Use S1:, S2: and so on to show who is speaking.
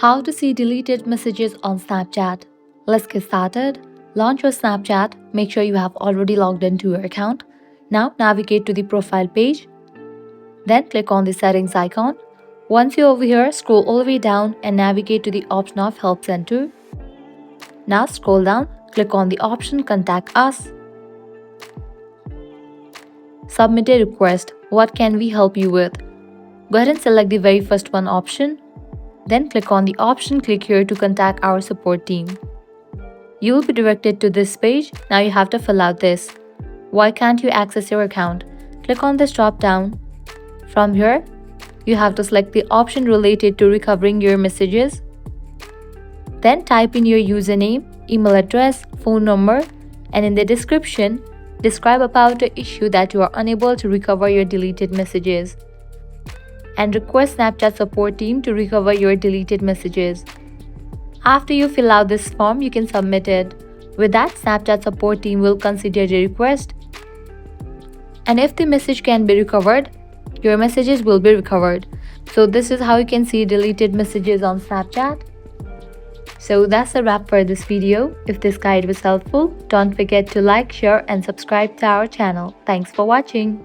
S1: How to see deleted messages on Snapchat. Let's get started. Launch your Snapchat. Make sure you have already logged into your account. Now navigate to the profile page. Then click on the settings icon. Once you're over here, scroll all the way down and navigate to the option of Help Center. Now scroll down, click on the option Contact Us. Submit a request. What can we help you with? Go ahead and select the very first one option. Then click on the option Click here to contact our support team. You will be directed to this page. Now you have to fill out this. Why can't you access your account? Click on this drop down. From here, you have to select the option related to recovering your messages. Then type in your username, email address, phone number, and in the description, describe about the issue that you are unable to recover your deleted messages. And request Snapchat support team to recover your deleted messages. After you fill out this form, you can submit it. With that, Snapchat support team will consider the request. And if the message can be recovered, your messages will be recovered. So this is how you can see deleted messages on Snapchat. So that's a wrap for this video. If this guide was helpful, don't forget to like, share and subscribe to our channel. Thanks for watching.